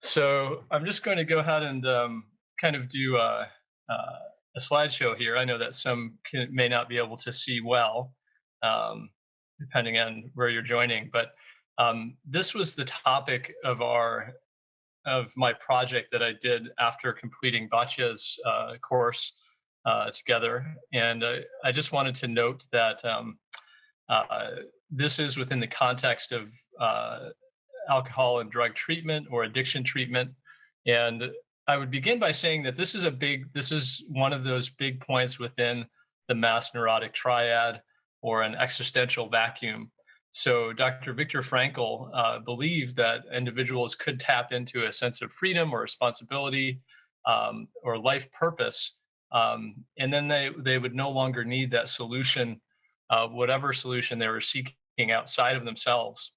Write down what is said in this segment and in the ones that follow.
So I'm just going to go ahead and kind of do a slideshow here. I know that may not be able to see well, um, depending on where you're joining. But this was the topic of my project that I did after completing Batya's course together, and I just wanted to note that uh, this is within the context of uh, alcohol and drug treatment or addiction treatment. And I would begin by saying that this is one of those big points within the mass neurotic triad or an existential vacuum. So Dr. Viktor Frankl believed that individuals could tap into a sense of freedom or responsibility or life purpose. And then they would no longer need that solution, whatever solution they were seeking outside of themselves.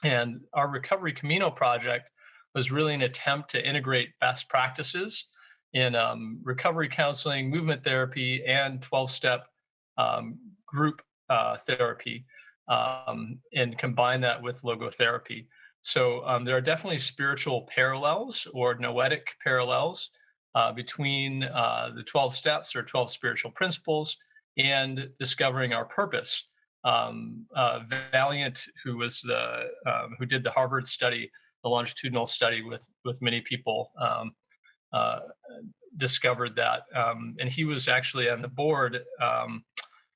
And our Recovery Camino project was really an attempt to integrate best practices in recovery counseling, movement therapy, and 12-step group therapy, and combine that with logotherapy. So there are definitely spiritual parallels or noetic parallels between the 12 steps or 12 spiritual principles and discovering our purpose. Valiant, who did the Harvard study, the longitudinal study with many people, uh, discovered that, and he was actually on the board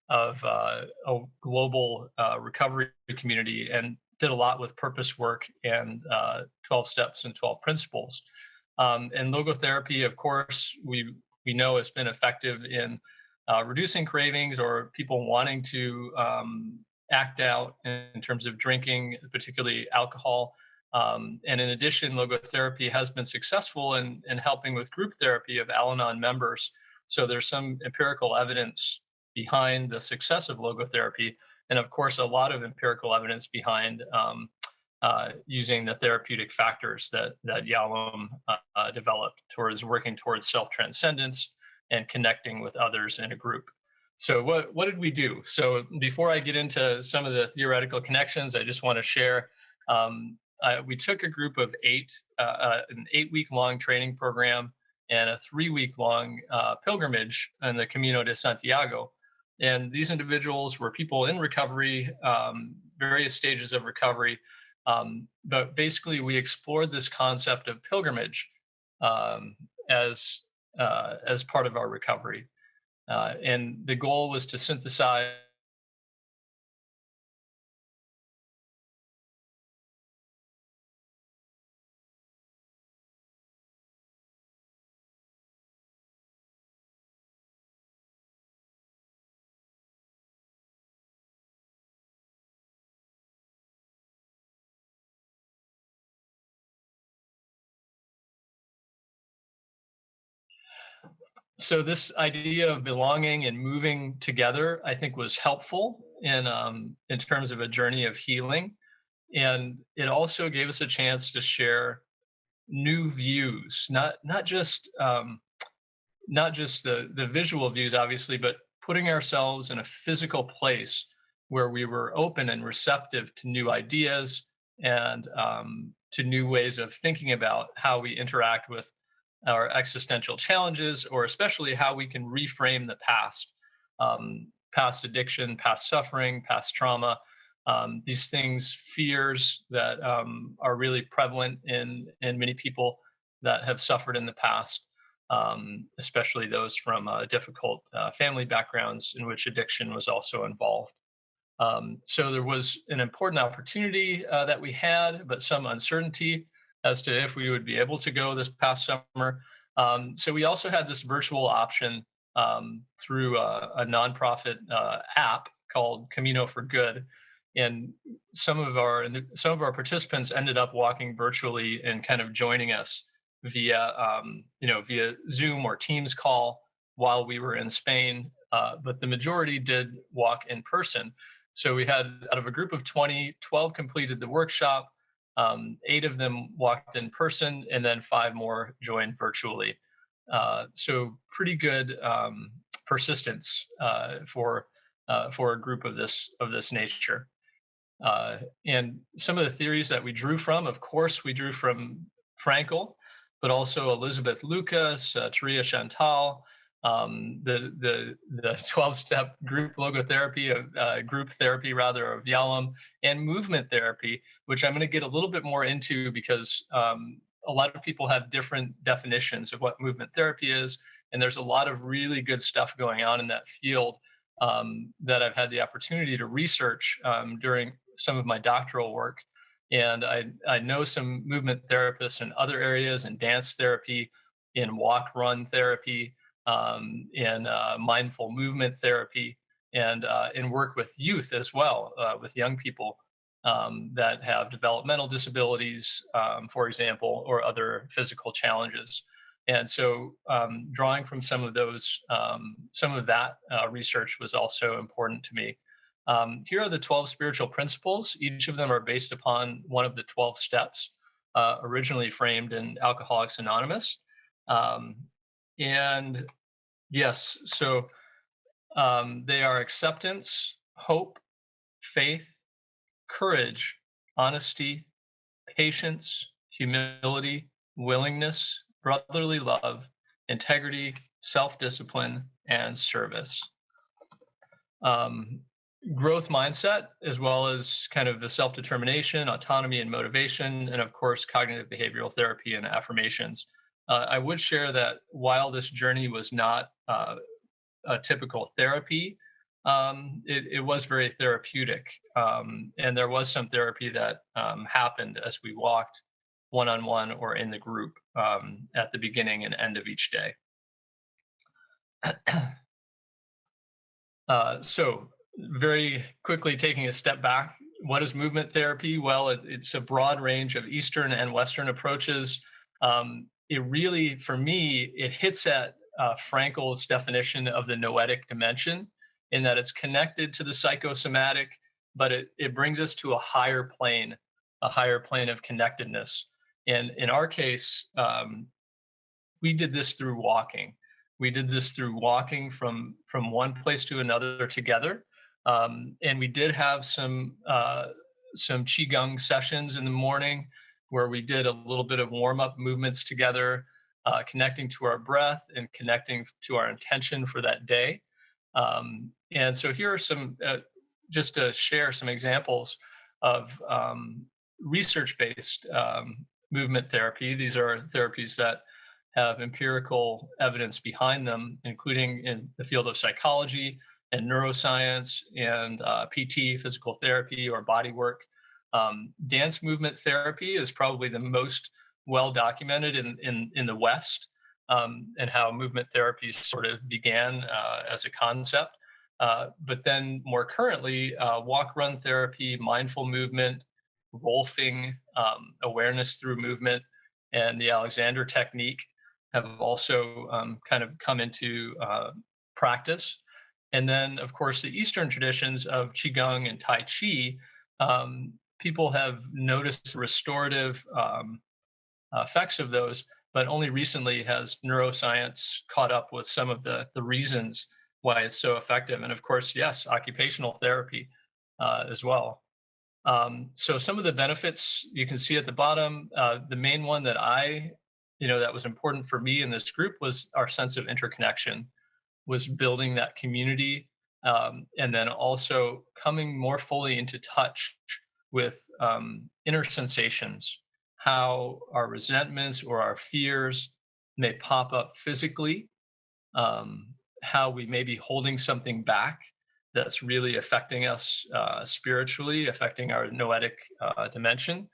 of a global recovery community and did a lot with purpose work and 12 steps and 12 principles. And logotherapy, of course, we know has been effective in reducing cravings or people wanting to act out in terms of drinking, particularly alcohol. And in addition, logotherapy has been successful in helping with group therapy of Al Anon members. So there's some empirical evidence behind the success of logotherapy. And of course, a lot of empirical evidence behind using the therapeutic factors that Yalom developed towards working towards self-transcendence and connecting with others in a group. So what did we do? So before I get into some of the theoretical connections, I just want to share. We took a group of eight, an 8-week long training program and a 3-week long pilgrimage in the Camino de Santiago. And these individuals were people in recovery, various stages of recovery. But basically, we explored this concept of pilgrimage um, as as part of our recovery. And the goal was to synthesize. So this idea of belonging and moving together, I think, was helpful in terms of a journey of healing, and it also gave us a chance to share new views, not just the visual views, obviously, but putting ourselves in a physical place where we were open and receptive to new ideas and to new ways of thinking about how we interact with our existential challenges, or especially how we can reframe the past, past addiction, past suffering, past trauma. These things, fears that are really prevalent in many people that have suffered in the past, especially those from difficult family backgrounds in which addiction was also involved. So there was an important opportunity that we had, but some uncertainty as to if we would be able to go this past summer. So we also had this virtual option through a nonprofit app called Camino for Good, and some of our participants ended up walking virtually and kind of joining us via via Zoom or Teams call while we were in Spain. But the majority did walk in person. So we had, out of a group of 20, 12 completed the workshop, 8 of them walked in person, and then 5 more joined virtually. So pretty good persistence for a group of this nature. And some of the theories that we drew from, of course, we drew Frankel, but also Elizabeth Lucas, Taria Chantal, the 12-step group logotherapy of group therapy rather of Yalom, and movement therapy, which I'm going to get a little bit more into because a lot of people have different definitions of what movement therapy is, and there's a lot of really good stuff going on in that field that I've had the opportunity to research during some of my doctoral work. And I know some movement therapists in other areas, in dance therapy, in walk run therapy, in mindful movement therapy, and in work with youth as well, with young people that have developmental disabilities, for example, or other physical challenges. And so, drawing from some of those, some of that research was also important to me. Here are the 12 spiritual principles. Each of them are based upon one of the 12 steps, originally framed in Alcoholics Anonymous. And yes, so they are acceptance, hope, faith, courage, honesty, patience, humility, willingness, brotherly love, integrity, self-discipline, and service. Growth mindset, as well as kind of the self-determination, autonomy, and motivation, and of course, cognitive behavioral therapy and affirmations. I would share that while this journey was not a typical therapy, it was very therapeutic. And there was some therapy that happened as we walked one-on-one or in the group at the beginning and end of each day. So very quickly taking a step back, what is movement therapy? Well, it's a broad range of Eastern and Western approaches. It really, for me, it hits at Frankel's definition of the noetic dimension in that it's connected to the psychosomatic, but it brings us to a higher plane of connectedness. And in our case, we did this through walking. We did this through walking from one place to another together. And we did have some qigong sessions in the morning where we did a little bit of warm-up movements together, connecting to our breath and connecting to our intention for that day. And so here are some, just to share some examples of research-based movement therapy. These are therapies that have empirical evidence behind them, including in the field of psychology and neuroscience and PT, physical therapy, or body work. Dance movement therapy is probably the most well documented in the West, and how movement therapy sort of began as a concept. But then more currently, walk run therapy, mindful movement, rolfing, awareness through movement, and the Alexander technique have also kind of come into practice. And then, of course, the Eastern traditions of Qigong and Tai Chi, people have noticed restorative effects of those, but only recently has neuroscience caught up with some of the reasons why it's so effective. And of course, yes, occupational therapy as well. So some of the benefits you can see at the bottom, the main one that that was important for me in this group was our sense of interconnection, was building that community, and then also coming more fully into touch with inner sensations, how our resentments or our fears may pop up physically, how we may be holding something back that's really affecting us spiritually, affecting our noetic dimension.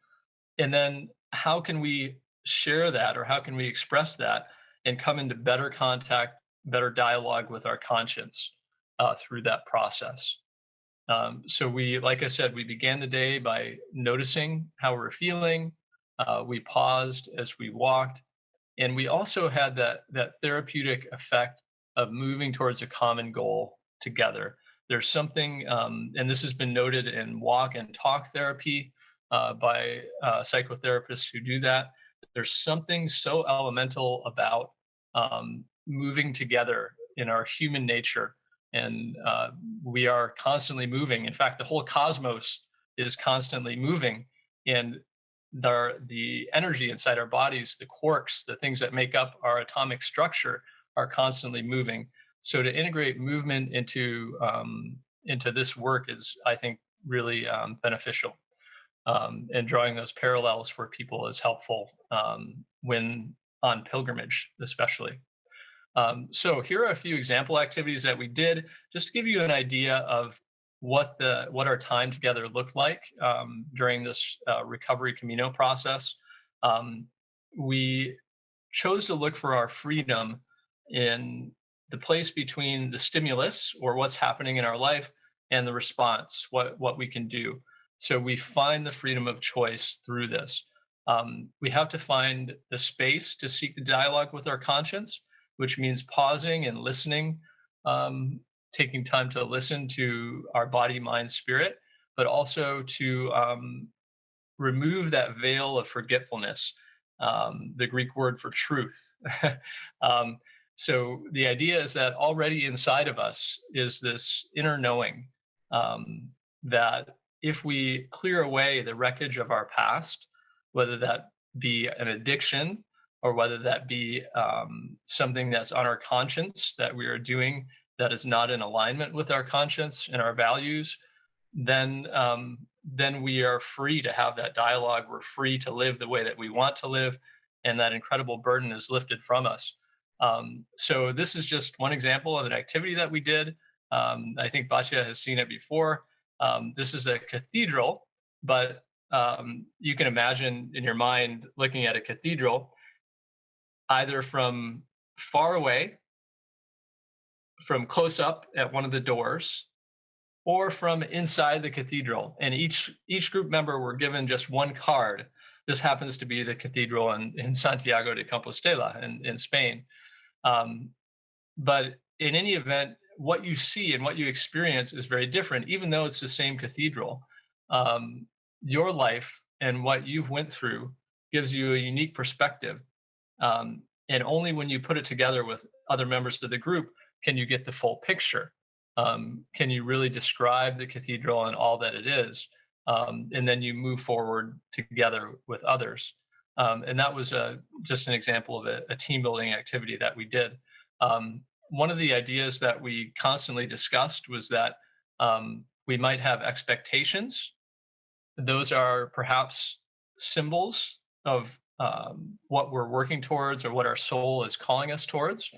And then how can we share that, or how can we express that and come into better contact, better dialogue with our conscience through that process. So like I said, we began the day by noticing how we're feeling. We paused as we walked, and we also had that therapeutic effect of moving towards a common goal together. There's something, and this has been noted in walk and talk therapy by psychotherapists who do that. There's something so elemental about moving together in our human nature, and we are constantly moving. In fact, the whole cosmos is constantly moving, and the energy inside our bodies, the quarks, the things that make up our atomic structure, are constantly moving. So to integrate movement into this work is, I think, really beneficial. And drawing those parallels for people is helpful when on pilgrimage, especially. So here are a few example activities that we did, just to give you an idea of what our time together looked like during this recovery Camino process. Um, we chose to look for our freedom in the place between the stimulus, or what's happening in our life, and the response, what we can do. So we find the freedom of choice through this. We have to find the space to seek the dialogue with our conscience, which means pausing and listening, taking time to listen to our body, mind, spirit, but also to remove that veil of forgetfulness, the Greek word for truth. um, so the idea is that already inside of us is this inner knowing, that if we clear away the wreckage of our past, whether that be an addiction, or whether that be something that's on our conscience that we are doing that is not in alignment with our conscience and our values, then we are free to have that dialogue. We're free to live the way that we want to live, and that incredible burden is lifted from us. So this is just one example of an activity that we did. I think Batya has seen it before. This is a cathedral, but you can imagine in your mind looking at a cathedral either from far away, from close up at one of the doors, or from inside the cathedral. And each group member were given just one card. This happens to be the cathedral in Santiago de Compostela in Spain. But in any event, what you see and what you experience is very different, even though it's the same cathedral. Your life and what you've went through gives you a unique perspective. And only when you put it together with other members of the group can you get the full picture. Can you really describe the cathedral and all that it is? And then you move forward together with others. And that was just an example of a team building activity that we did. One of the ideas that we constantly discussed was that we might have expectations. Those are perhaps symbols of what we're working towards, or what our soul is calling us towards,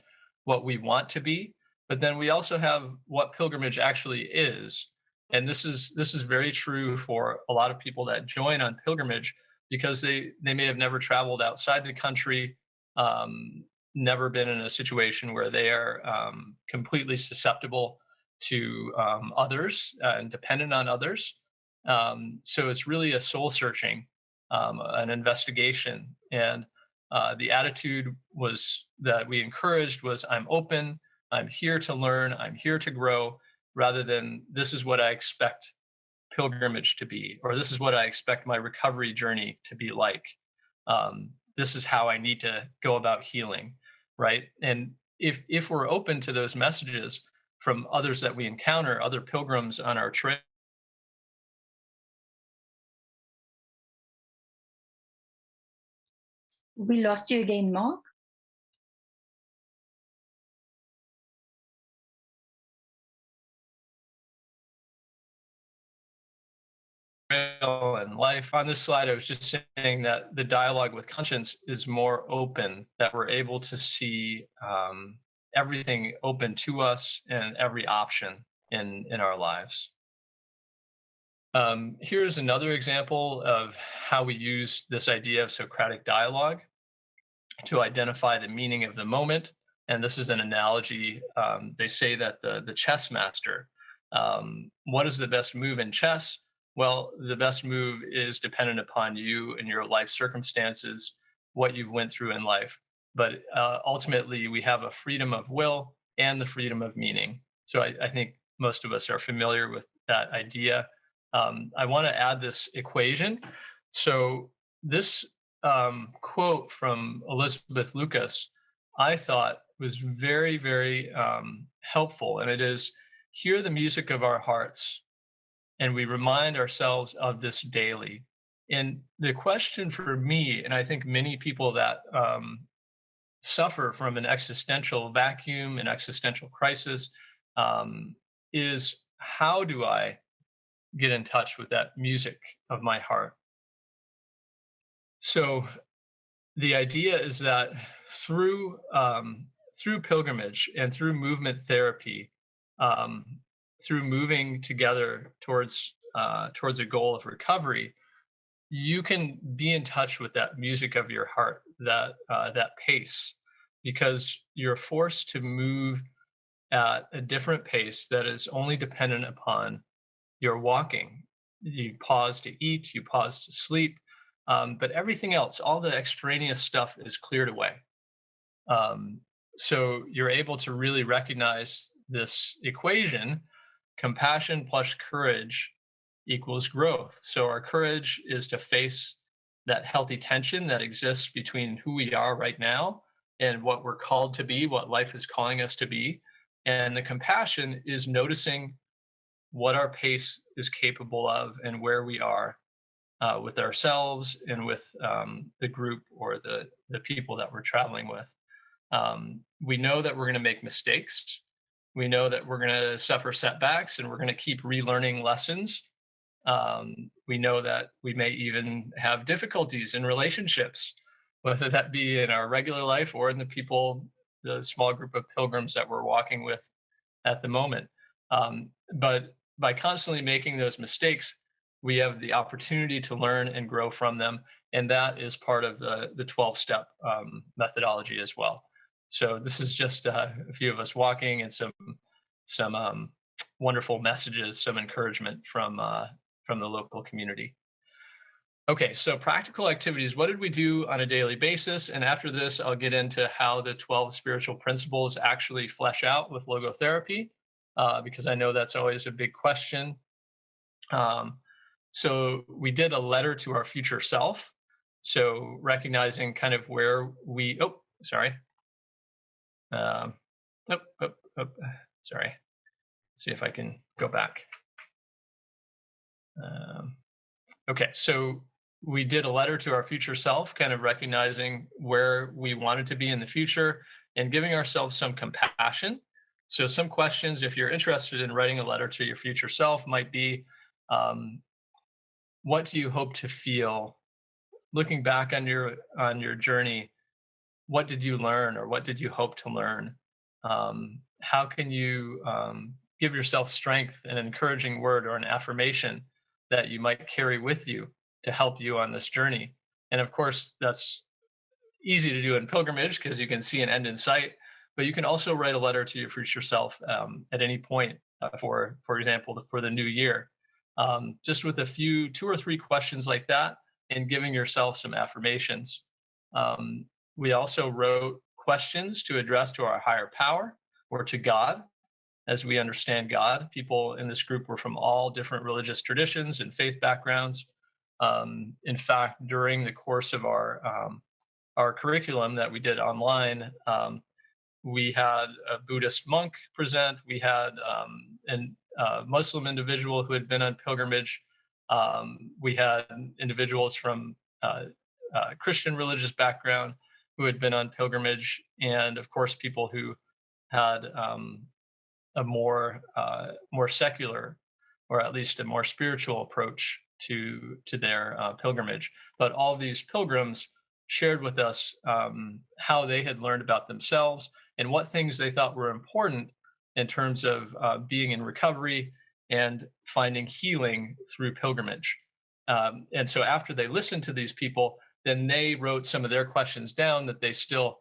what we want to be. But then we also have what pilgrimage actually is. And this is very true for a lot of people that join on pilgrimage, because they may have never traveled outside the country, never been in a situation where they are completely susceptible to others and dependent on others. So it's really a soul searching, an investigation. And the attitude was that we encouraged was, I'm open, I'm here to learn, I'm here to grow, rather than this is what I expect pilgrimage to be, or this is what I expect my recovery journey to be like. This is how I need to go about healing, right? And if we're open to those messages from others that we encounter, other pilgrims on our trail, We lost you again, Mark. and life. On this slide, I was just saying that the dialogue with conscience is more open, that we're able to see everything open to us and every option in our lives. Here's another example of how we use this idea of Socratic dialogue to identify the meaning of the moment. And this is an analogy. They say that the chess master, what is the best move in chess? Well, the best move is dependent upon you and your life circumstances, what you've went through in life. But ultimately, we have a freedom of will and the freedom of meaning. So I think most of us are familiar with that idea. I want to add this equation. So this quote from Elizabeth Lucas, I thought was very, very helpful. And it is, hear the music of our hearts, and we remind ourselves of this daily. And the question for me, and I think many people that suffer from an existential vacuum, an existential crisis, um, is how do I get in touch with that music of my heart? So the idea is that through pilgrimage and through movement therapy, um, through moving together towards a goal of recovery, you can be in touch with that music of your heart, that pace, because you're forced to move at a different pace that is only dependent upon your walking. You pause to eat, you pause to sleep, but everything else, all the extraneous stuff, is cleared away. Um, so you're able to really recognize this equation: compassion plus courage equals growth. So our courage is to face that healthy tension that exists between who we are right now and what we're called to be, what life is calling us to be. And the compassion is noticing what our pace is capable of and where we are with ourselves and with the group or the people that we're traveling with. We know that we're going to make mistakes. We know that we're going to suffer setbacks and we're going to keep relearning lessons. We know that we may even have difficulties in relationships, whether that be in our regular life or in the small group of pilgrims that we're walking with at the moment. But by constantly making those mistakes, we have the opportunity to learn and grow from them. And that is part of the 12-step methodology as well. So this is just a few of us walking and some wonderful messages, some encouragement from the local community. Okay, so practical activities. What did we do on a daily basis? And after this, I'll get into how the 12 spiritual principles actually flesh out with logotherapy, because I know that's always a big question. Um, so we did a letter to our future self. So recognizing kind of where we, oh, sorry. Um, oh, oh, oh, sorry. Let's see if I can go back. Okay, so we did a letter to our future self, kind of recognizing where we wanted to be in the future and giving ourselves some compassion. So, some questions, if you're interested in writing a letter to your future self, might be, um, what do you hope to feel looking back on your journey? What did you learn, or what did you hope to learn? How can you give yourself strength, an encouraging word, or an affirmation that you might carry with you to help you on this journey? And of course, that's easy to do in pilgrimage because you can see an end in sight. But you can also write a letter to your future self at any point, for example, for the new year, just with a few, 2 or 3 questions like that, and giving yourself some affirmations. Um, we also wrote questions to address to our higher power or to God as we understand God. People in this group were from all different religious traditions and faith backgrounds. In fact, during the course of our curriculum that we did online, we had a Buddhist monk present. We had a Muslim individual who had been on pilgrimage. We had individuals from Christian religious background who had been on pilgrimage, and of course, people who had a more secular, or at least a more spiritual approach to their pilgrimage. But all of these pilgrims shared with us how they had learned about themselves and what things they thought were important in terms of being in recovery and finding healing through pilgrimage. And so after they listened to these people, then they wrote some of their questions down that they still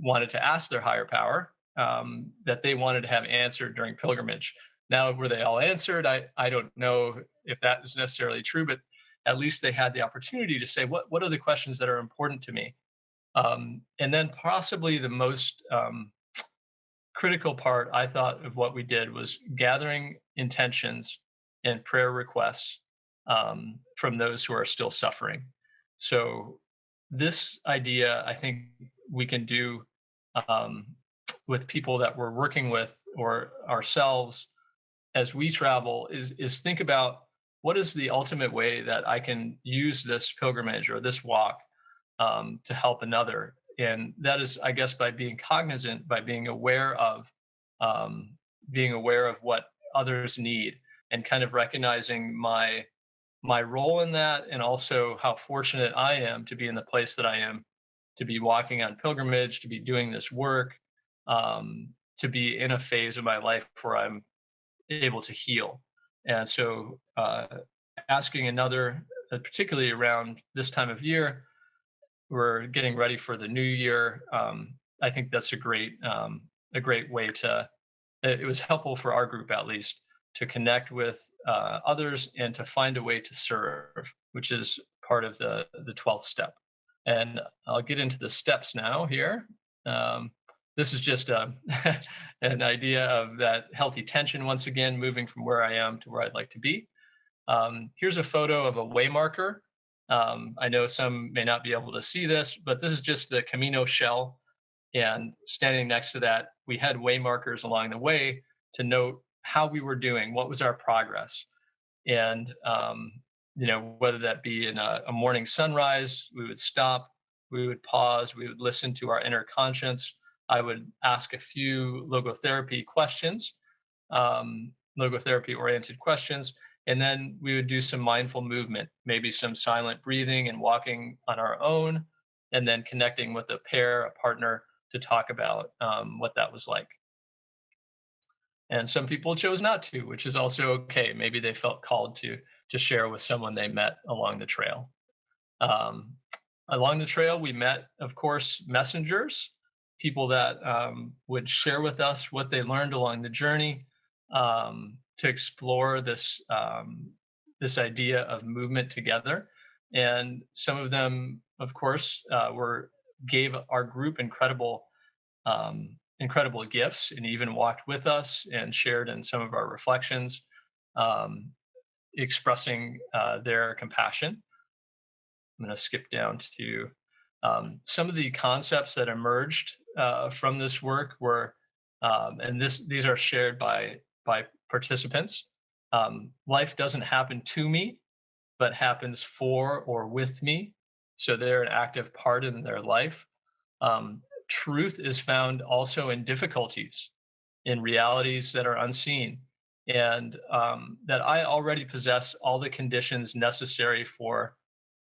wanted to ask their higher power, that they wanted to have answered during pilgrimage. Now, were they all answered? I don't know if that is necessarily true, but at least they had the opportunity to say, what are the questions that are important to me? And then possibly the most critical part, I thought, of what we did was gathering intentions and prayer requests from those who are still suffering. So this idea, I think we can do um, with people that we're working with or ourselves as we travel is think about what is the ultimate way that I can use this pilgrimage or this walk to help another? And that is, I guess, by being cognizant, by um, being aware of what others need, and kind of recognizing my role in that, and also how fortunate I am to be in the place that I am, to be walking on pilgrimage, to be doing this work, to be in a phase of my life where I'm able to heal. And so, asking another, particularly around this time of year, we're getting ready for the new year. I think that's a great way to. It was helpful for our group, at least, to connect with others and to find a way to serve, which is part of the 12th step. And I'll get into the steps now here. Um, this is just an idea of that healthy tension, once again, moving from where I am to where I'd like to be. Here's a photo of a way marker. I know some may not be able to see this, but this is just the Camino shell. And standing next to that, we had way markers along the way to note how we were doing, what was our progress. And, whether that be in a morning sunrise, we would stop, we would pause, we would listen to our inner conscience. I would ask a few logotherapy questions, logotherapy oriented questions. And then we would do some mindful movement, maybe some silent breathing and walking on our own, and then connecting with a pair, a partner, to talk about what that was like. And some people chose not to, which is also okay. Maybe they felt called to share with someone they met along the trail. Um, Along the trail, we met, of course, messengers, people that would share with us what they learned along the journey, to explore this idea of movement together. And some of them, of course, were gave our group incredible gifts, and even walked with us and shared in some of our reflections, um, expressing their compassion. I'm going to skip down to some of the concepts that emerged from this work were, and these are shared by participants. Life doesn't happen to me, but happens for or with me. So they're an active part in their life. Truth is found also in difficulties, in realities that are unseen, and that I already possess all the conditions necessary for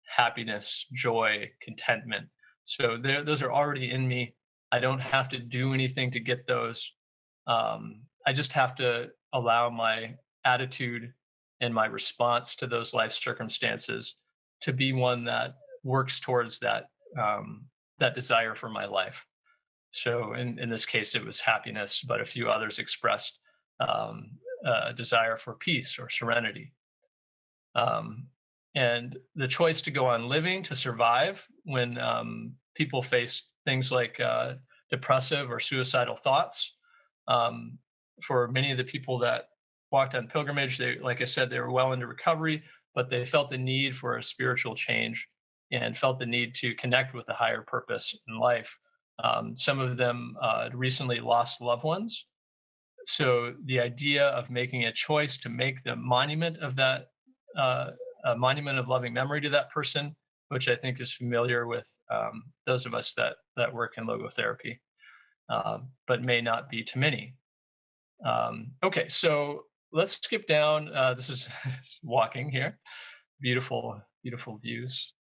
happiness, joy, contentment. So those are already in me. I don't have to do anything to get those. I just have to allow my attitude and my response to those life circumstances to be one that works towards that desire for my life. So in this case, it was happiness, but a few others expressed a desire for peace or serenity. Um, and the choice to go on living, to survive when people face things like depressive or suicidal thoughts. Um, for many of the people that walked on pilgrimage, they, like I said, they were well into recovery, but they felt the need for a spiritual change and felt the need to connect with a higher purpose in life. Some of them recently lost loved ones. So the idea of making a choice to make the monument of that, a monument of loving memory to that person, which I think is familiar with those of us that work in logotherapy, but may not be to many. Okay, so let's skip down. This is walking here. Beautiful, beautiful views.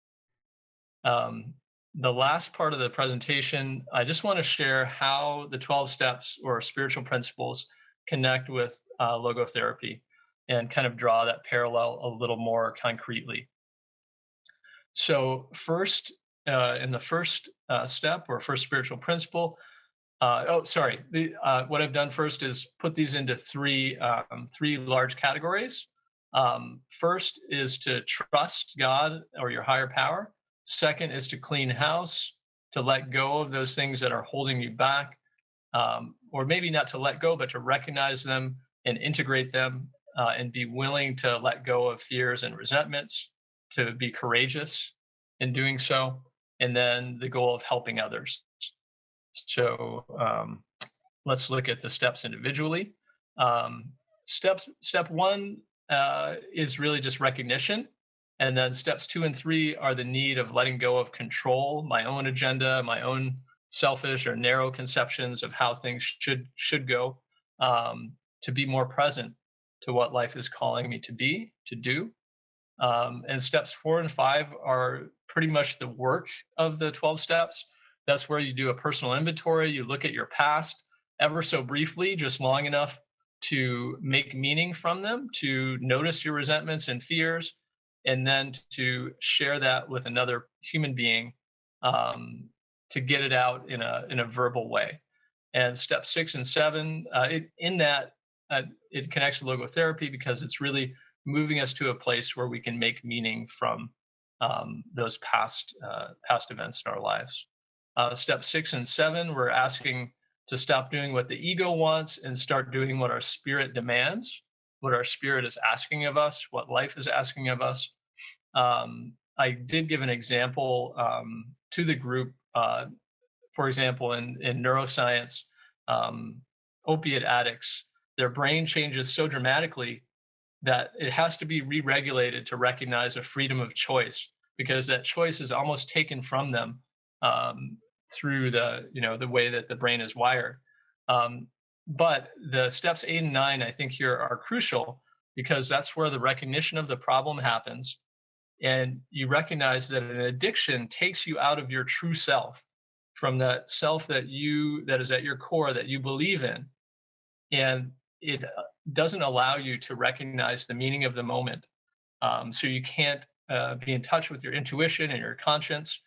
The last part of the presentation, I just want to share how the 12 steps or spiritual principles connect with logotherapy, and kind of draw that parallel a little more concretely. So first, in the first step or first spiritual principle, what I've done first is put these into three large categories. First is to trust God or your higher power. Second is to clean house, to let go of those things that are holding you back, or maybe not to let go, but to recognize them and integrate them, and be willing to let go of fears and resentments, to be courageous in doing so. And then the goal of helping others. So let's look at the steps individually. Step one, is really just recognition. And then steps 2 and 3 are the need of letting go of control, my own agenda, my own selfish or narrow conceptions of how things should go, to be more present to what life is calling me to be, to do. And steps 4 and 5 are pretty much the work of the 12 steps. That's where you do a personal inventory. You look at your past ever so briefly, just long enough to make meaning from them, to notice your resentments and fears, and then to share that with another human being, to get it out in a verbal way. And step 6 and 7, in that, it connects to logotherapy because it's really moving us to a place where we can make meaning from those past events in our lives. Step 6 and 7, we're asking to stop doing what the ego wants and start doing what our spirit demands, what our spirit is asking of us, what life is asking of us. I did give an example to the group. For example, in neuroscience, opiate addicts, their brain changes so dramatically that it has to be re-regulated to recognize a freedom of choice, because that choice is almost taken from them, through the way that the brain is wired. But the steps 8 and 9, I think here are crucial, because that's where the recognition of the problem happens, and you recognize that an addiction takes you out of your true self, from that self that is at your core, that you believe in, and it doesn't allow you to recognize the meaning of the moment. So you can't be in touch with your intuition and your conscience.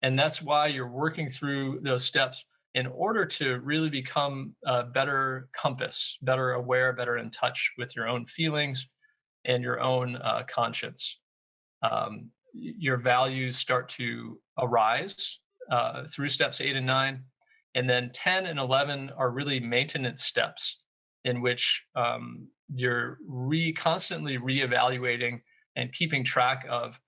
And that's why you're working through those steps in order to really become a better compass, better aware, better in touch with your own feelings and your own conscience. Your values start to arise through steps 8 and 9. And then 10 and 11 are really maintenance steps, in which you're constantly reevaluating and keeping track of,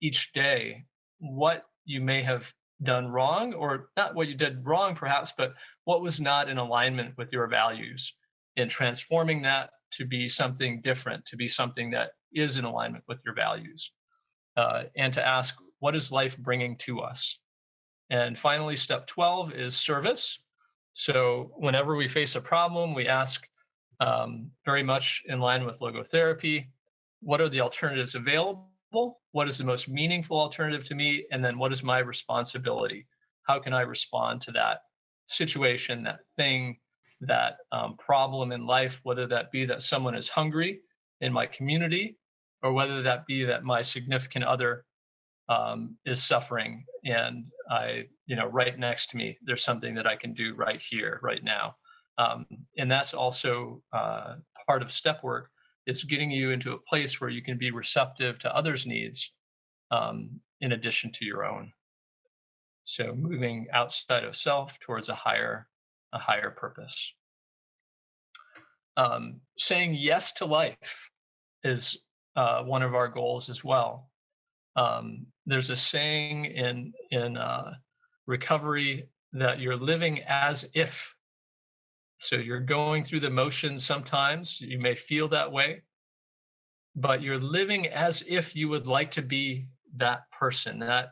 each day, what you may have done wrong, or not what you did wrong perhaps, but what was not in alignment with your values, and transforming that to be something different, to be something that is in alignment with your values, and to ask, what is life bringing to us? And finally, step 12 is service. So whenever we face a problem, we ask, very much in line with logotherapy, what are the alternatives available? What is the most meaningful alternative to me? And then what is my responsibility? How can I respond to that situation, that thing, that problem in life, whether that be that someone is hungry in my community, or whether that be that my significant other is suffering, and right next to me, there's something that I can do right here, right now. And that's also part of step work. It's getting you into a place where you can be receptive to others' needs, in addition to your own. So moving outside of self towards a higher purpose. Saying yes to life is one of our goals as well. There's a saying in recovery that you're living as if. So you're going through the motions sometimes. You may feel that way, but you're living as if you would like to be that person, that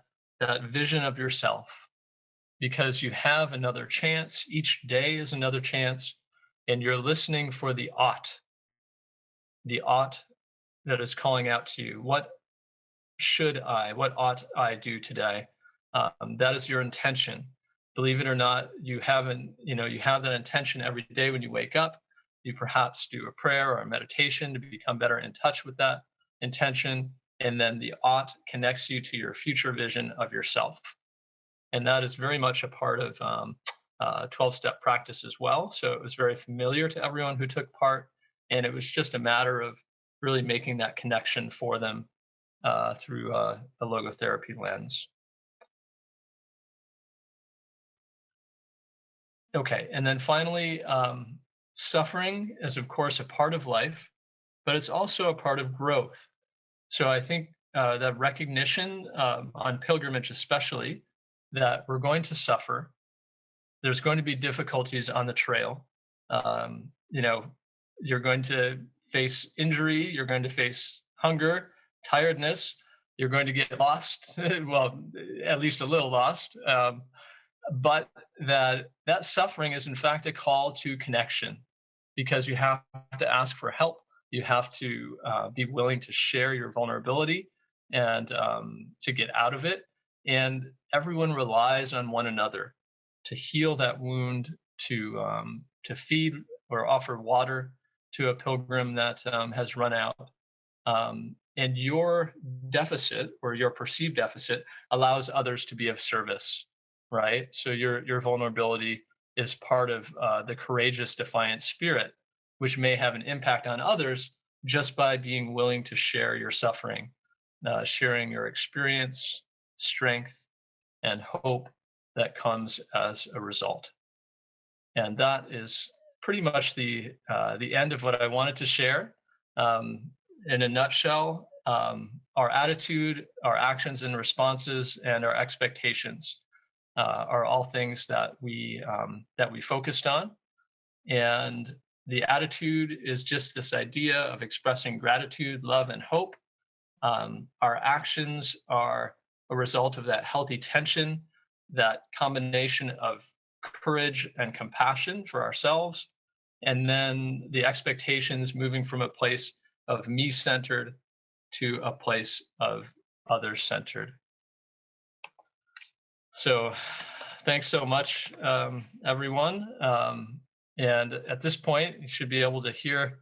vision of yourself, because you have another chance. Each day is another chance, and you're listening for the ought that is calling out to you. What ought I do today? That is your intention. Believe it or not, you have that intention every day when you wake up. You perhaps do a prayer or a meditation to become better in touch with that intention. And then the ought connects you to your future vision of yourself. And that is very much a part of 12-step practice as well. So it was very familiar to everyone who took part. And it was just a matter of really making that connection for them through a logotherapy lens. Okay, and then finally, suffering is of course a part of life, but it's also a part of growth. So I think that recognition, on pilgrimage especially, that we're going to suffer, there's going to be difficulties on the trail. You're going to face injury, you're going to face hunger, tiredness, you're going to get lost, well, at least a little lost, but that suffering is in fact a call to connection, because you have to ask for help. You have to be willing to share your vulnerability and to get out of it. And everyone relies on one another to heal that wound, to feed or offer water to a pilgrim that has run out. And your deficit, or your perceived deficit, allows others to be of service, right? So your vulnerability is part of the courageous, defiant spirit, which may have an impact on others just by being willing to share your suffering, sharing your experience, strength, and hope that comes as a result. And that is pretty much the end of what I wanted to share. In a nutshell, our attitude, our actions and responses, and our expectations are all things that we focused on. And the attitude is just this idea of expressing gratitude, love, and hope. Our actions are a result of that healthy tension, that combination of courage and compassion for ourselves. And then the expectations, moving from a place of me-centered to a place of other-centered. So thanks so much, everyone. And at this point, you should be able to hear,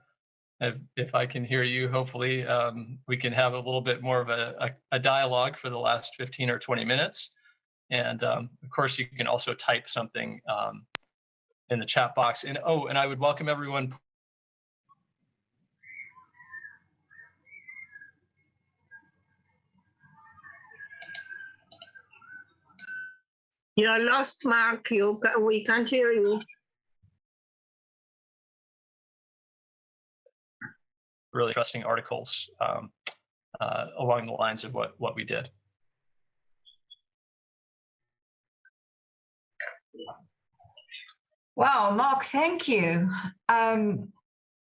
if I can hear you, hopefully, we can have a little bit more of a dialogue for the last 15 or 20 minutes. And of course, you can also type something in the chat box. And I would welcome everyone. You're lost, Mark. We can't hear you. Really interesting articles along the lines of what we did. Wow, Mark, thank you. I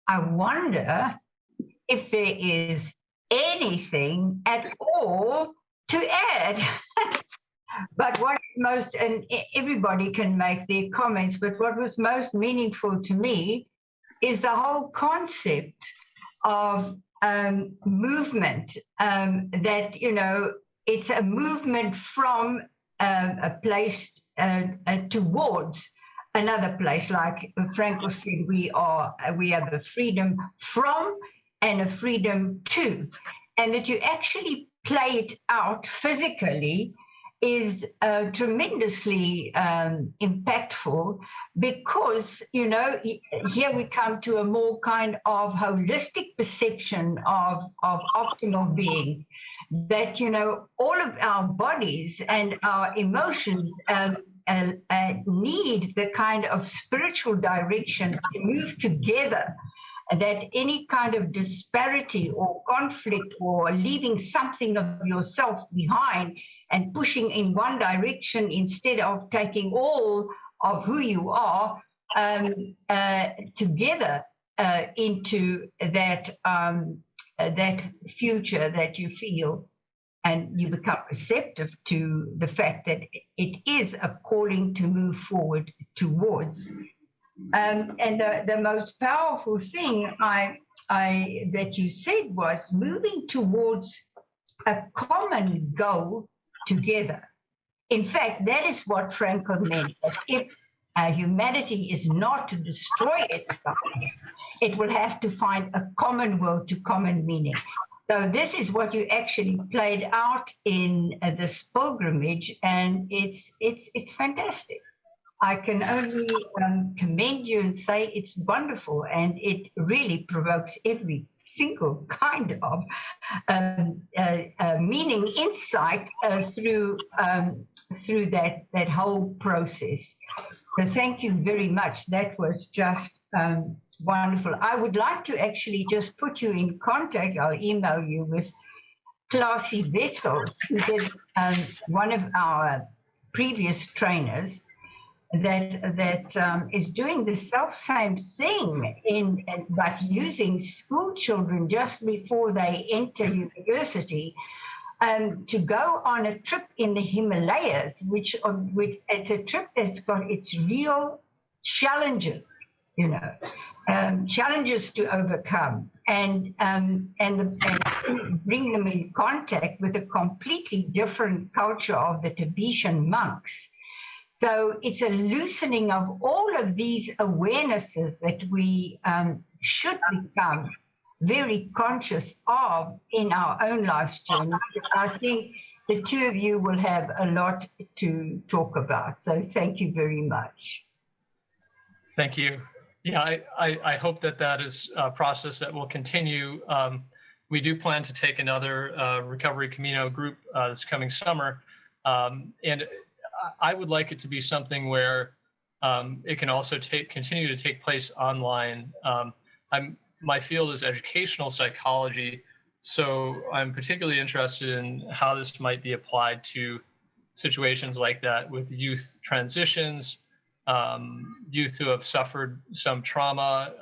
wonder if there is anything at all to add. But what is most, and everybody can make their comments, but what was most meaningful to me is the whole concept of movement, that, you know, it's a movement from a place towards another place. Like Frankl said, we have a freedom from and a freedom to, and that you actually play it out physically is tremendously impactful, because, you know, here we come to a more kind of holistic perception of optimal being, that, you know, all of our bodies and our emotions need the kind of spiritual direction to move together, that any kind of disparity or conflict or leaving something of yourself behind and pushing in one direction instead of taking all of who you are together into that future that you feel, and you become receptive to the fact that it is a calling to move forward towards. And the most powerful thing that you said was moving towards a common goal together. In fact, that is what Frankl meant. That if humanity is not to destroy itself, it will have to find a common will to common meaning. So this is what you actually played out in this pilgrimage, and it's fantastic. I can only commend you and say it's wonderful, and it really provokes every single kind of meaning, insight through that whole process. So thank you very much. That was just wonderful. I would like to actually just put you in contact. I'll email you with Classy Vessels, who did one of our previous trainers. that is doing the same thing but using school children just before they enter university to go on a trip in the Himalayas, which it's a trip that's got its real challenges, challenges to overcome, and bring them in contact with a completely different culture of the Tibetan monks. So it's a loosening of all of these awarenesses that we should become very conscious of in our own life's journey. I think the two of you will have a lot to talk about. So thank you very much. Thank you. Yeah, I hope that is a process that will continue. We do plan to take another Recovery Camino group this coming summer. And I would like it to be something where it can also continue to take place online. My field is educational psychology, so I'm particularly interested in how this might be applied to situations like that with youth transitions, youth who have suffered some trauma,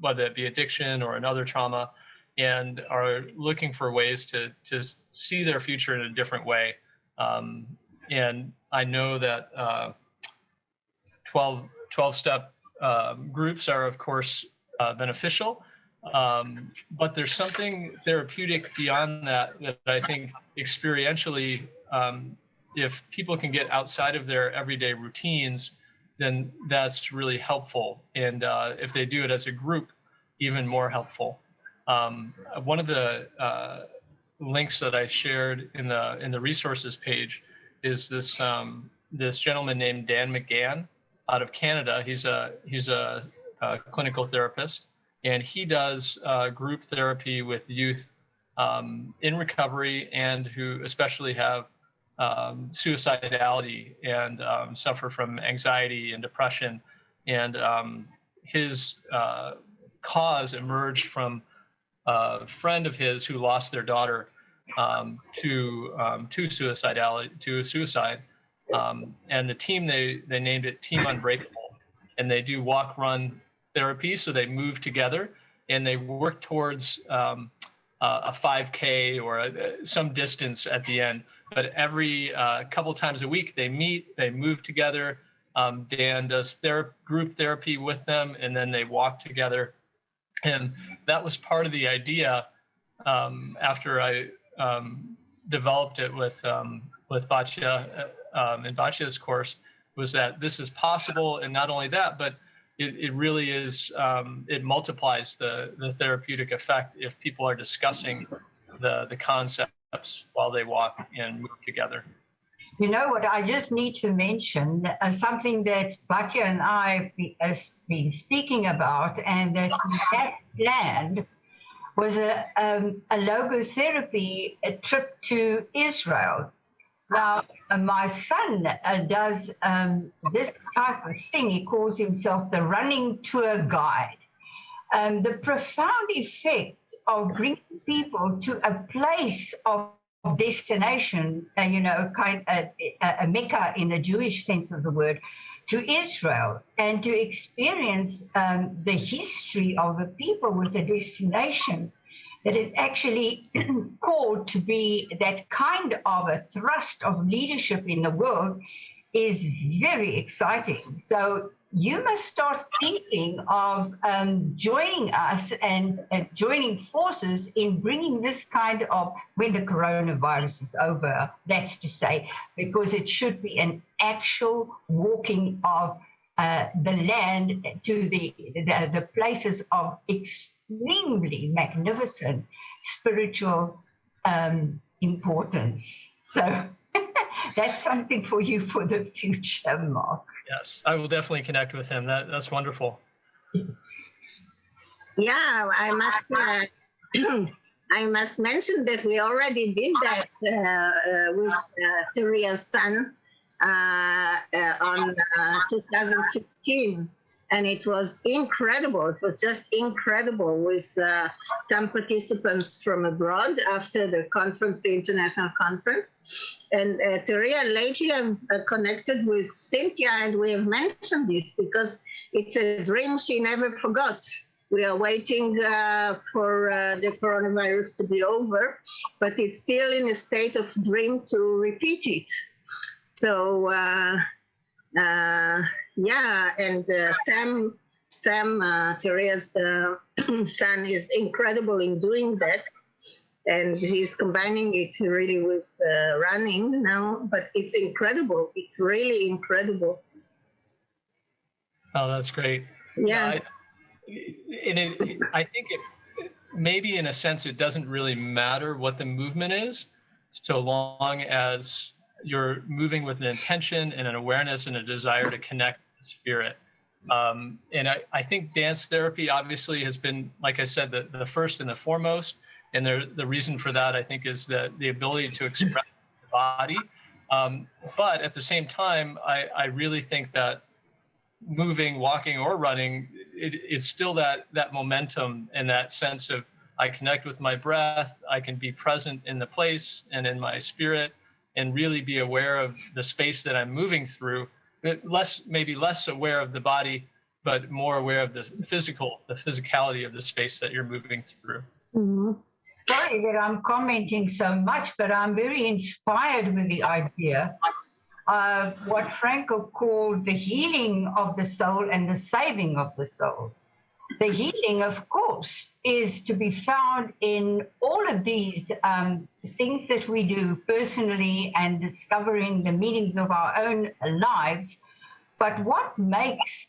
whether it be addiction or another trauma, and are looking for ways to see their future in a different way. And I know that 12-step groups are, of course, beneficial, but there's something therapeutic beyond that I think experientially, if people can get outside of their everyday routines, then that's really helpful. And if they do it as a group, even more helpful. One of the links that I shared in the resources page is this this gentleman named Dan McGann out of Canada. He's a clinical therapist, and he does group therapy with youth in recovery and who especially have suicidality and suffer from anxiety and depression. And his cause emerged from a friend of his who lost their daughter to suicide. And the team, they named it Team Unbreakable, and they do walk-run therapy. So they move together and they work towards a 5K or some distance at the end. But every couple times a week they meet, they move together. Dan does group therapy with them, and then they walk together. And that was part of the idea after I developed it with Batya in Batya's course, was that this is possible. And not only that, but it really is, it multiplies the therapeutic effect if people are discussing the concepts while they walk and move together. You know what, I just need to mention something that Batya and I have been speaking about, and that we had planned was a logotherapy trip to Israel. Now, my son does this type of thing. He calls himself the running tour guide. The profound effect of bringing people to a place of destination, a Mecca in the Jewish sense of the word, to Israel, and to experience the history of a people with a destination that is actually called to be that kind of a thrust of leadership in the world, is very exciting. So you must start thinking of joining us and joining forces in bringing this kind of, when the coronavirus is over, that's to say, because it should be an actual walking of the land to the places of extremely magnificent spiritual importance. So that's something for you for the future, Mark. Yes, I will definitely connect with him. That's wonderful. Yeah, I must mention that we already did that with Syria's son on 2015. and it was incredible. It was just incredible with some participants from abroad after the conference, the international conference. And Teria, lately I'm connected with Cynthia, and we have mentioned it because it's a dream she never forgot. We are waiting for the coronavirus to be over, but it's still in a state of dream to repeat it. So, yeah, and Sam, Teria's son, is incredible in doing that. And he's combining it really with running now, but it's incredible. It's really incredible. Oh, that's great. Yeah. I think maybe in a sense, it doesn't really matter what the movement is, so long as you're moving with an intention and an awareness and a desire to connect with the spirit. And I think dance therapy obviously has been, like I said, the first and the foremost. And the reason for that, I think, is that the ability to express the body. But at the same time, I really think that moving, walking, or running, it's still that momentum and that sense of I connect with my breath, I can be present in the place and in my spirit, and really be aware of the space that I'm moving through. Maybe less aware of the body, but more aware of the physicality of the space that you're moving through. Mm-hmm. Sorry that I'm commenting so much, but I'm very inspired with the idea of what Frankl called the healing of the soul and the saving of the soul. The healing, of course, is to be found in all of these things that we do personally and discovering the meanings of our own lives. But what makes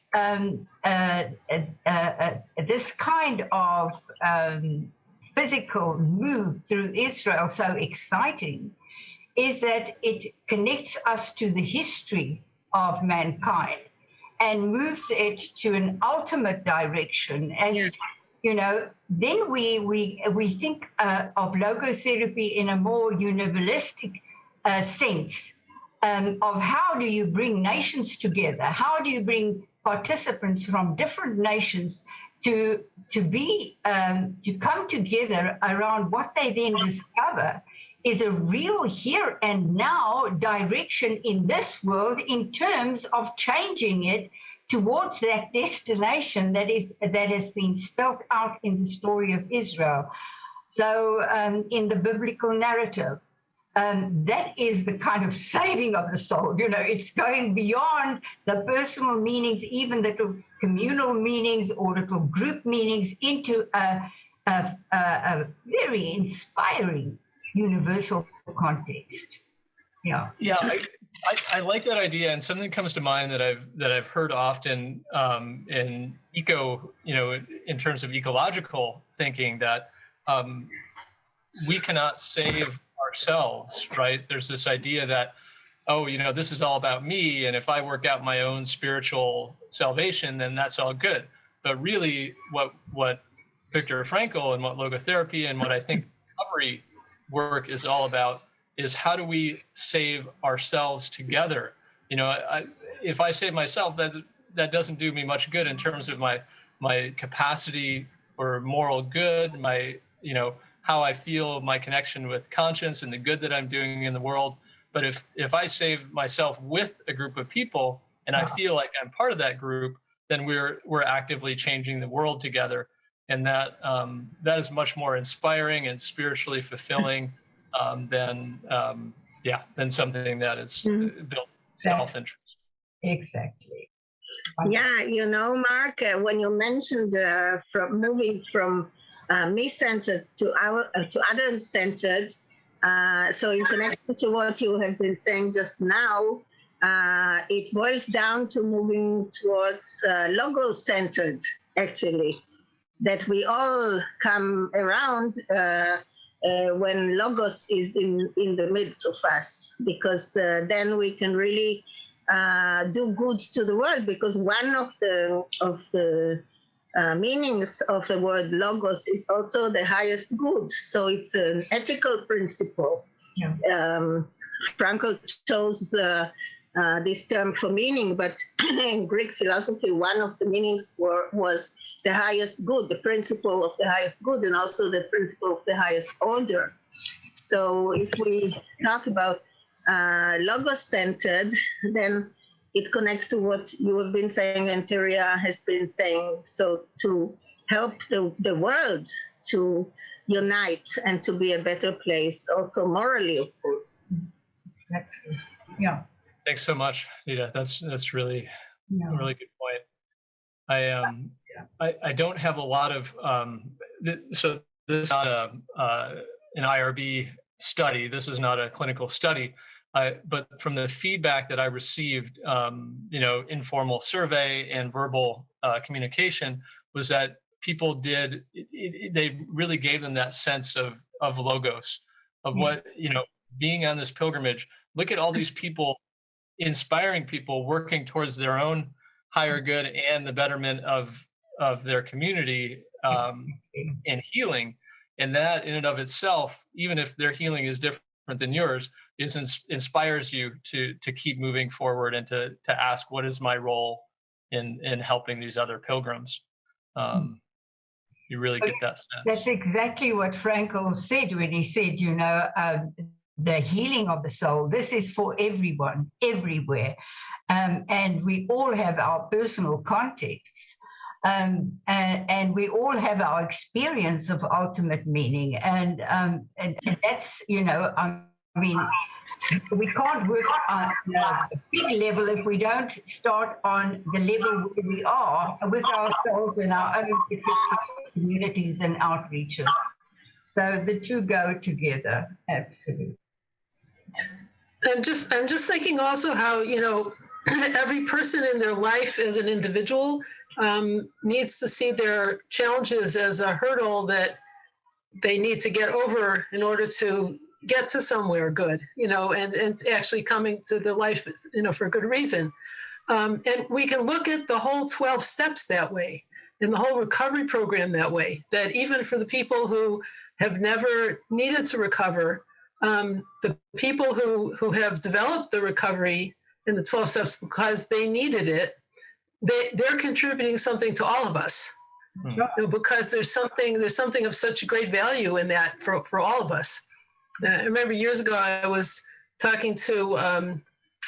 this kind of physical move through Israel so exciting is that it connects us to the history of mankind and moves it to an ultimate direction. As you know, then we think of logotherapy in a more universalistic sense of how do you bring nations together? How do you bring participants from different nations to come together around what they then discover is a real here and now direction in this world in terms of changing it towards that destination that has been spelt out in the story of Israel. So in the biblical narrative, that is the kind of saving of the soul. You know, it's going beyond the personal meanings, even little communal meanings or little group meanings, into a very inspiring universal context. Yeah. I like that idea, and something comes to mind that I've heard often in in terms of ecological thinking, that we cannot save ourselves, right? There's this idea that, this is all about me, and if I work out my own spiritual salvation, then that's all good. But really, what Viktor Frankl and what logotherapy and what I think recovery work is all about is how do we save ourselves together? If I save myself, that doesn't do me much good in terms of my capacity or moral good, how I feel, my connection with conscience and the good that I'm doing in the world. But if I save myself with a group of people and I feel like I'm part of that group, then we're actively changing the world together. And that is much more inspiring and spiritually fulfilling than something that is built self-interest. Exactly. Yeah, Mark, when you mentioned from moving from me-centered to other-centered, so in connection to what you have been saying just now, it boils down to moving towards logo-centered, actually, that we all come around when logos is in the midst of us, because then we can really do good to the world, because one of the meanings of the word logos is also the highest good. So it's an ethical principle. Yeah. Frankl chose this term for meaning, but in Greek philosophy, one of the meanings was the highest good, the principle of the highest good, and also the principle of the highest order. So if we talk about logos-centered, then it connects to what you have been saying and Teria has been saying. So to help the world to unite and to be a better place, also morally, of course. That's, yeah. Thanks so much, Nita. That's really a really good point. I don't have a lot of so this is not an IRB study. This is not a clinical study. But from the feedback that I received, informal survey and verbal communication, was that people they really gave them that sense of logos, of what, being on this pilgrimage. Look at all these people, inspiring people, working towards their own higher good and the betterment of their community, and healing. And that in and of itself, even if their healing is different than yours, inspires you to keep moving forward and to ask, what is my role in helping these other pilgrims? You really get that sense. That's exactly what Frankl said when he said, the healing of the soul. This is for everyone, everywhere. And we all have our personal contexts. And we all have our experience of ultimate meaning. And that's, we can't work on a big level if we don't start on the level where we are with ourselves and our own communities and outreaches. So the two go together, absolutely. I'm just thinking also how, every person in their life as an individual needs to see their challenges as a hurdle that they need to get over in order to get to somewhere good, and actually coming to the life, for good reason. And we can look at the whole 12 steps that way, and the whole recovery program that way, that even for the people who have never needed to recover, the people who have developed the recovery in the 12 steps because they needed it, they're contributing something to all of us. Because there's something of such great value in that for all of us. I remember years ago I was talking to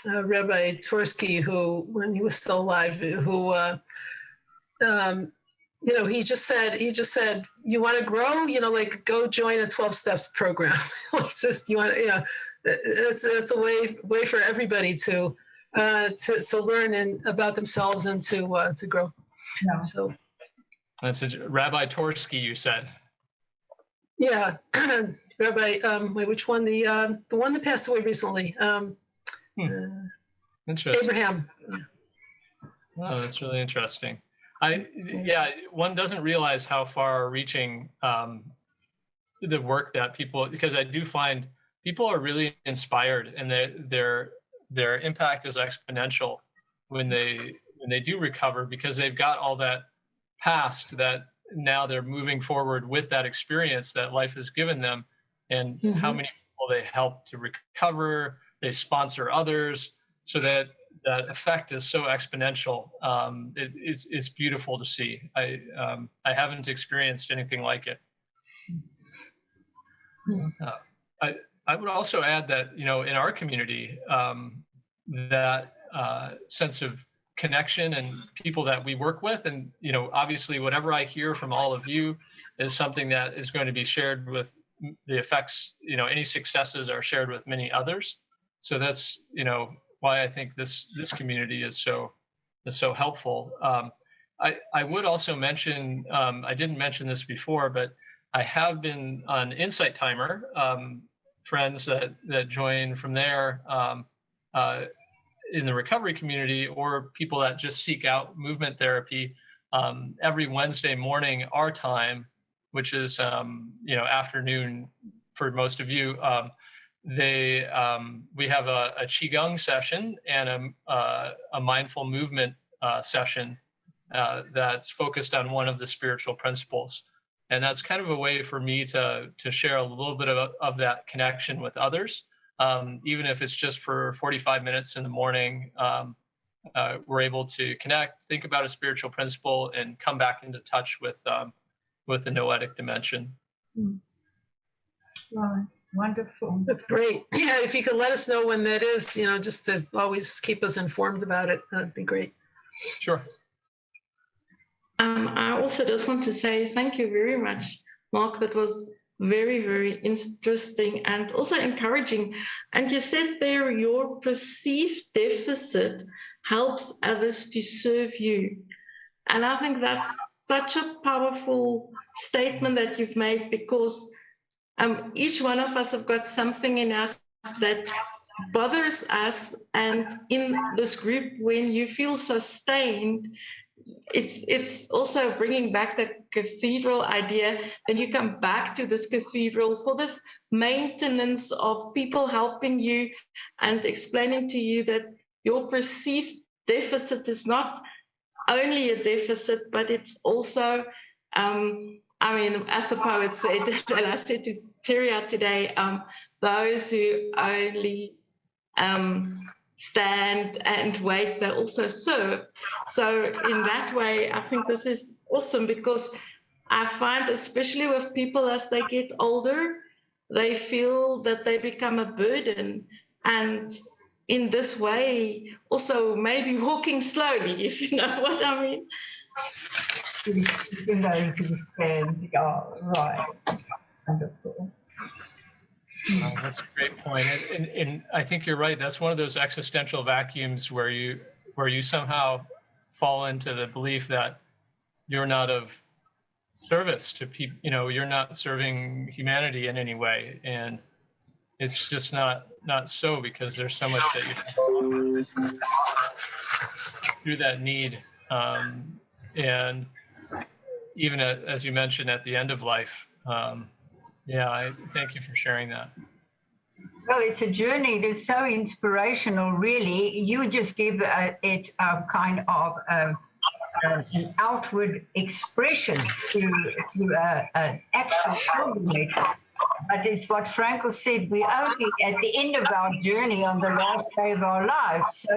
Rabbi Tversky, who, when he was still alive, who he just said, you want to grow, go join a 12 steps program. It's a way for everybody to learn about themselves and to grow. Yeah. So. That's Rabbi Tversky, you said. Yeah, Rabbi. Which one? The one that passed away recently. Interesting. Abraham. Oh, that's really interesting. One doesn't realize how far-reaching the work that people, because I do find people are really inspired, and their impact is exponential when they do recover, because they've got all that past that now they're moving forward with that experience that life has given them, and how many people they help to recover, they sponsor others, so that effect is so exponential. It's beautiful to see. I haven't experienced anything like it. I would also add that, in our community, that sense of connection and people that we work with, and obviously whatever I hear from all of you is something that is going to be shared with the effects. Any successes are shared with many others. So that's why I think this community is so helpful. I would also mention, I didn't mention this before, but I have been on Insight Timer, friends that join from there in the recovery community, or people that just seek out movement therapy, every Wednesday morning our time, which is afternoon for most of you. We have a qigong session and a mindful movement session that's focused on one of the spiritual principles, and that's kind of a way for me to share a little bit of that connection with others. even if it's just for 45 minutes in the morning, we're able to connect, think about a spiritual principle, and come back into touch with the noetic dimension. Right. Wonderful. That's great. Yeah, if you could let us know when that is, just to always keep us informed about it, that'd be great. Sure. I also just want to say thank you very much, Mark. That was very, very interesting and also encouraging. And you said there your perceived deficit helps others to serve you. And I think that's such a powerful statement that you've made, because each one of us have got something in us that bothers us. And in this group, when you feel sustained, it's also bringing back the cathedral idea. Then you come back to this cathedral for this maintenance of people helping you and explaining to you that your perceived deficit is not only a deficit, but it's also, as the poet said, and I said to Teria today, those who only stand and wait, they also serve. So in that way, I think this is awesome, because I find, especially with people as they get older, they feel that they become a burden. And in this way, also maybe walking slowly, if you know what I mean. Those who stand, right. Wonderful. That's a great point. And I think you're right. That's one of those existential vacuums where you somehow fall into the belief that you're not of service to people, you're not serving humanity in any way. And it's just not so, because there's so much that you can through that need. And even as you mentioned, at the end of life, I thank you for sharing that. Well, it's a journey that's so inspirational, really. You just give it a kind of an outward expression to an actual pilgrimage. But it's what Frankel said, we're only at the end of our journey on the last day of our lives. So,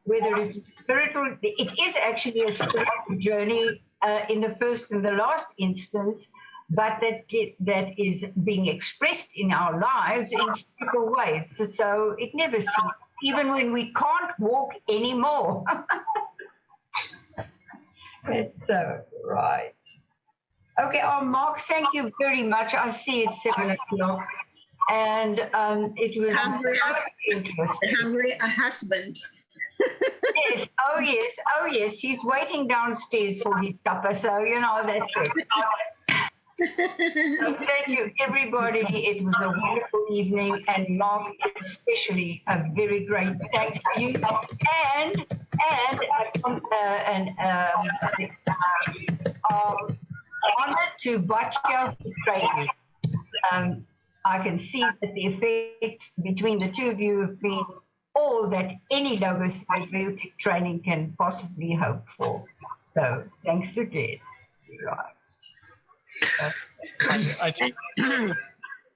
whether it's spiritual, it is actually a spiritual journey in the first and the last instance, but that is being expressed in our lives in physical ways. So it never ceases, even when we can't walk anymore. That's right. Okay, Mark, thank you very much. I see it's 7 o'clock, and it was interesting. Hungry a husband. Yes, oh yes, he's waiting downstairs for his supper, so that's it. So thank you, everybody. It was a wonderful evening, and Mark, especially a very great thanks to you, and honor to Batya for training. I can see that the effects between the two of you have been all that any logotherapeutic training can possibly hope for. So thanks again.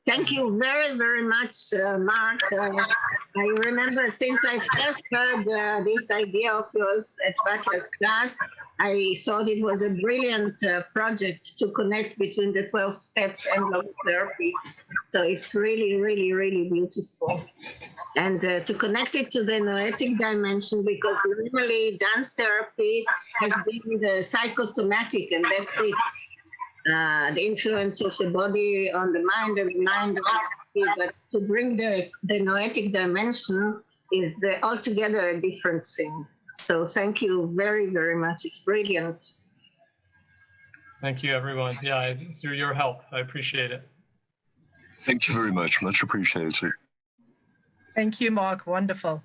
Thank you very, very much, Mark. I remember since I first heard this idea of yours at Batya's class, I thought it was a brilliant project to connect between the 12 steps and logotherapy. So it's really, really, really beautiful. And to connect it to the noetic dimension, because normally dance therapy has been the psychosomatic, and that's it. The influence of the body on the mind and the mind on the body. But to bring the noetic dimension is altogether a different thing. So thank you very, very much. It's brilliant. Thank you, everyone. Yeah, through your help, I appreciate it. Thank you very much. Much appreciated. Thank you, Mark. Wonderful.